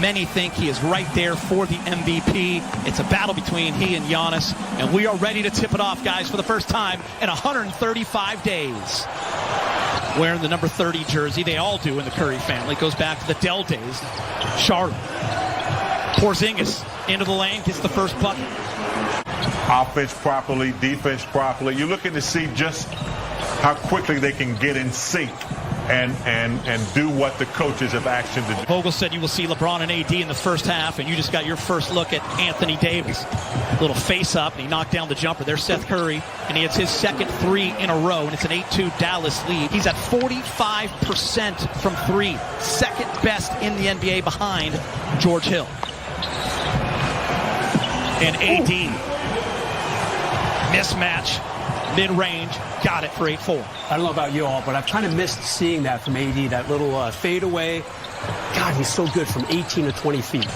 Many think he is right there for the MVP. It's a battle between he and Giannis, and we are ready to tip it off, guys, for the first time in 135 days. Wearing the number 30 jersey, they all do in the Curry family. It goes back to the Dell days. Charlotte. Porzingis into the lane, gets the first bucket. Offense properly, defense properly. You're looking to see just how quickly they can get in sync and do what the coaches have asked him to do. Vogel said you will see LeBron and AD in the first half, and you just got your first look at Anthony Davis. Little face up, and he knocked down the jumper. There's Seth Curry, and he hits his second three in a row, and it's an 8-2 Dallas lead. He's at 45% from three, second best in the NBA behind George Hill. And AD, mismatch, mid-range, got it for 8-4. I don't know about you all, but I've kind of missed seeing that from AD, that little fadeaway. God, he's so good from 18 to 20 feet.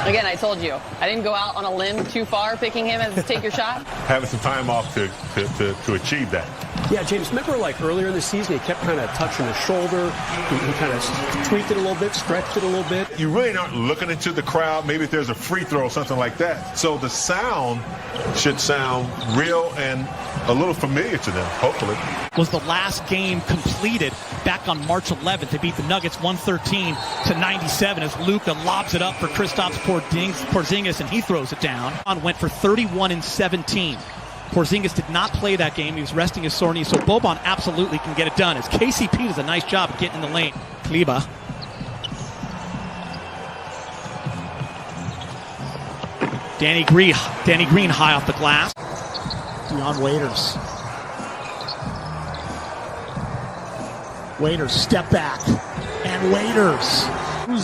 Again, I told you, I didn't go out on a limb too far picking him as take your shot. Having some time off to achieve that. Yeah, James, remember like earlier in the season, he kept kind of touching his shoulder. He kind of tweaked it a little bit, stretched it a little bit. You really aren't looking into the crowd. Maybe if there's a free throw or something like that. So the sound should sound real and a little familiar to them, hopefully. Was the last game completed back on March 11th. They beat the Nuggets 113-97 as Luka lobs it up for Kristaps Porzingis, and he throws it down. Went for 31 and 17. Porzingis did not play that game. He was resting his sore knee, so Boban absolutely can get it done as KCP does a nice job of getting in the lane. Kleber. Danny Green high off the glass. Dion Waiters. Waiters step back, and Waiters.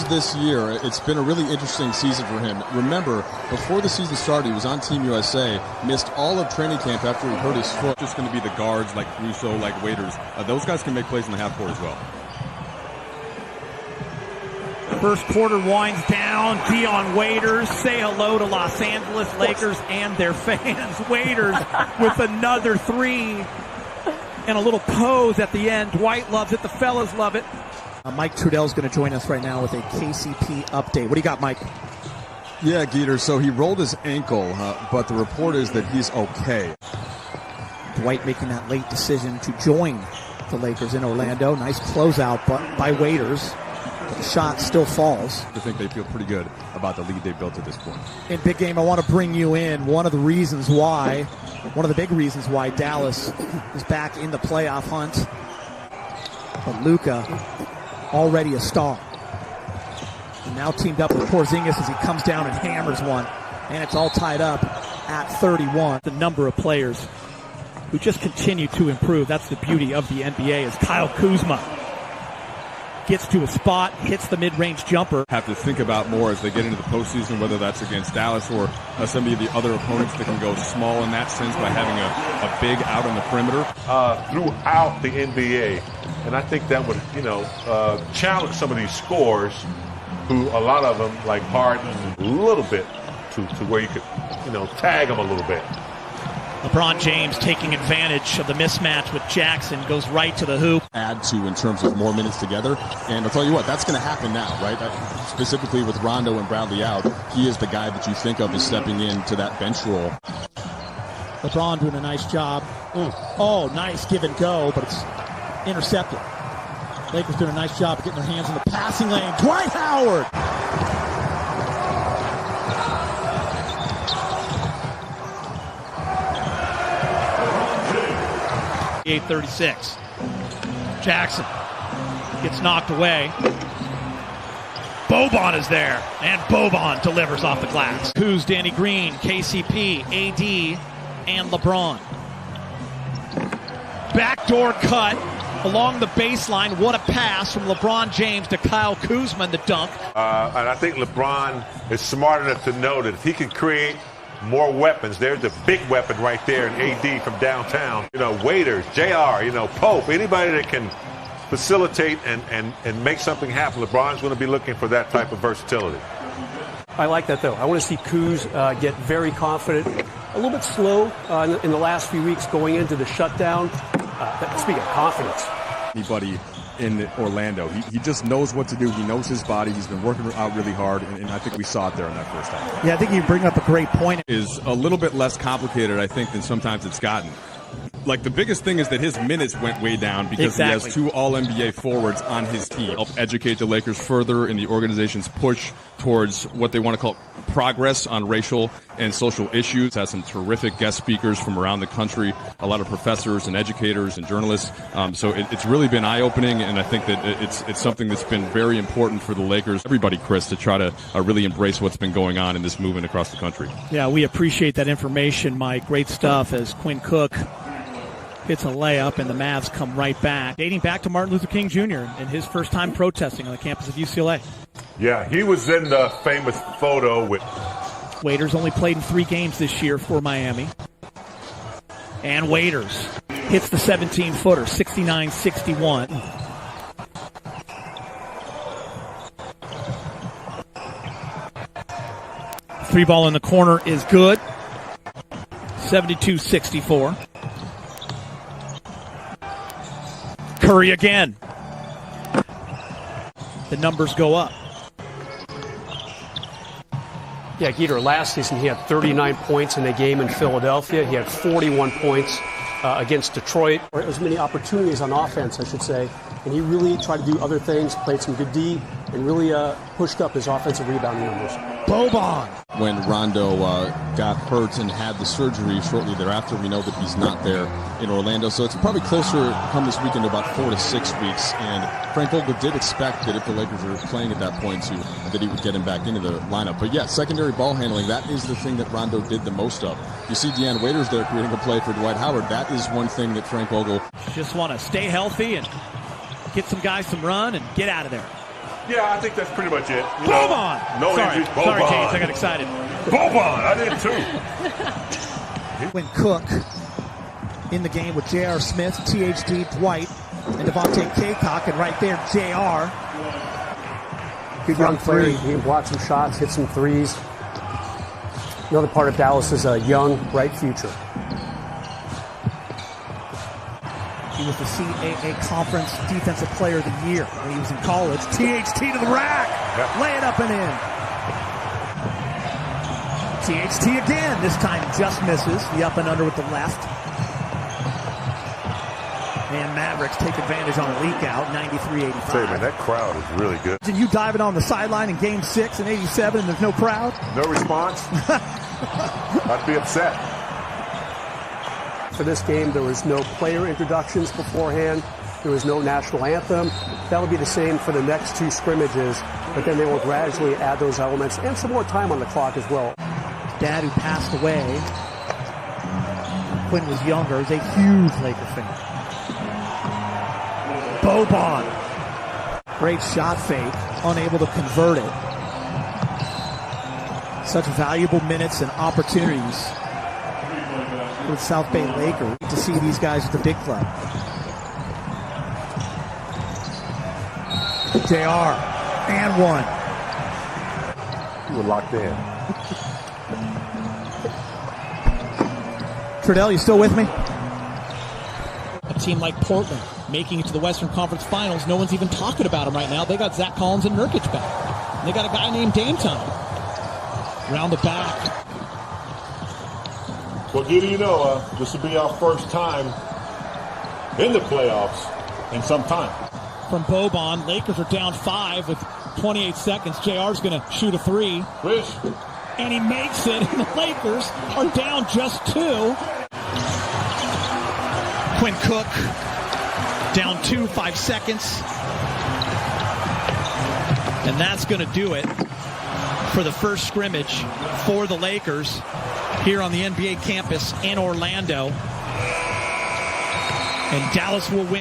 This year, it's been a really interesting season for him. Remember, before the season started, he was on Team USA, missed all of training camp after he hurt his foot. Just going to be the guards like Russo, like Waiters. Those guys can make plays in the half court as well. First quarter winds down. Dion Waiters, say hello to Los Angeles Lakers and their fans. Waiters with another three and a little pose at the end. Dwight loves it. The fellas love it. Mike Trudell's going to join us right now with a KCP update. What do you got, Mike? Yeah, Geeter, so he rolled his ankle, but the report is that he's okay. Dwight making that late decision to join the Lakers in Orlando. Nice closeout by Waiters. The shot still falls. I think they feel pretty good about the lead they built at this point. In Big Game, I want to bring you in. One of the big reasons why Dallas is back in the playoff hunt. But Luka, already a star. And now teamed up with Porzingis as he comes down and hammers one. And it's all tied up at 31. The number of players who just continue to improve. That's the beauty of the NBA as Kyle Kuzma gets to a spot, hits the mid-range jumper. Have to think about more as they get into the postseason, whether that's against Dallas or some of the other opponents that can go small in that sense by having a big out on the perimeter. Throughout the NBA. And I think that would, challenge some of these scorers who a lot of them, like Harden, a little bit to where you could, tag them a little bit. LeBron James taking advantage of the mismatch with Jackson, goes right to the hoop. Add to in terms of more minutes together. And I'll tell you what, that's going to happen now, right? Specifically with Rondo and Bradley out, he is the guy that you think of as stepping into that bench role. LeBron doing a nice job. Oh, nice give and go, but it's intercepted. Lakers doing a nice job of getting their hands in the passing lane. Dwight Howard! 8:36. Jackson gets knocked away. Boban is there, and Boban delivers off the glass. Who's Danny Green, KCP, AD, and LeBron. Backdoor cut along the baseline. What a pass from LeBron James to Kyle Kuzma in the dunk. And I think LeBron is smart enough to know that if he can create more weapons, there's a big weapon right there in AD from downtown. Waiters, JR, Pope, anybody that can facilitate and make something happen. LeBron's going to be looking for that type of versatility. I like that, though. I want to see Kuz get very confident. A little bit slow in the last few weeks going into the shutdown. Speaking of confidence. Anybody in Orlando. He just knows what to do. He knows his body. He's been working out really hard, and I think we saw it there in that first half. Yeah, I think you bring up a great point. Is a little bit less complicated, I think, than sometimes it's gotten. Like, the biggest thing is that his minutes went way down because he has 2 All-NBA forwards on his team. Help educate the Lakers further in the organization's push towards what they want to call progress on racial and social issues. Has some terrific guest speakers from around the country, a lot of professors and educators and journalists. So it's really been eye-opening, and I think that it's something that's been very important for the Lakers, everybody, Chris, to try to really embrace what's been going on in this movement across the country. Yeah, we appreciate that information, Mike. Great stuff as Quinn Cook hits a layup, and the Mavs come right back. Dating back to Martin Luther King Jr. and his first time protesting on the campus of UCLA. Yeah, he was in the famous photo with... Waiters only played in 3 games this year for Miami. And Waiters hits the 17-footer, 69-61. Three ball in the corner is good. 72-64. Curry again. The numbers go up. Yeah, Geeter, last season he had 39 points in a game in Philadelphia. He had 41 points against Detroit, or as many opportunities on offense, I should say. And he really tried to do other things, played some good D, and really pushed up his offensive rebounding numbers. Boban. When Rondo got hurt and had the surgery shortly thereafter, we know that he's not there in Orlando. So it's probably closer come this weekend to about 4 to 6 weeks. And Frank Vogel did expect that if the Lakers were playing at that point that he would get him back into the lineup. But yeah, secondary ball handling, that is the thing that Rondo did the most of. You see Deanne Waiters there creating a play for Dwight Howard. That is one thing that Frank Vogel just want to stay healthy and get some guys some run and get out of there. Yeah, I think that's pretty much it. Boban! No injuries. Boban. Sorry, James, I got excited. Boban! I did too. When Cook in the game with J.R. Smith, THD, Dwight, and Devontae Kaycock, and right there, J.R. Good young player. He can block some shots, hit some threes. Another part of Dallas is a young, bright future. He was the CAA Conference Defensive Player of the Year when he was in college. THT to the rack. Yep. Lay it up and in. THT again. This time just misses. The up and under with the left. And Mavericks take advantage on a leak out, 93-85. Say, man, that crowd is really good. And you diving on the sideline in Game 6 in 87 and there's no crowd? No response? I'd be upset. For this game, there was no player introductions beforehand. There was no national anthem. That'll be the same for the next 2 scrimmages, but then they will gradually add those elements and some more time on the clock as well. Dad, who passed away, Quinn was younger, is a huge Laker fan. Boban. Great shot fake, unable to convert it. Such valuable minutes and opportunities for the South Bay Lakers to see these guys at the big club. JR, and one. You were locked in. Trudell, you still with me? A team like Portland making it to the Western Conference Finals. No one's even talking about them right now. They got Zach Collins and Nurkic back. And they got a guy named Dame Time. Around the back. Well, Giddy, you know, this will be our first time in the playoffs in some time. From Boban, Lakers are down 5 with 28 seconds. JR's going to shoot a 3. Rich. And he makes it, and the Lakers are down just 2. Quinn Cook, down 2, 5 seconds. And that's going to do it for the first scrimmage for the Lakers here on the NBA campus in Orlando. And Dallas will win.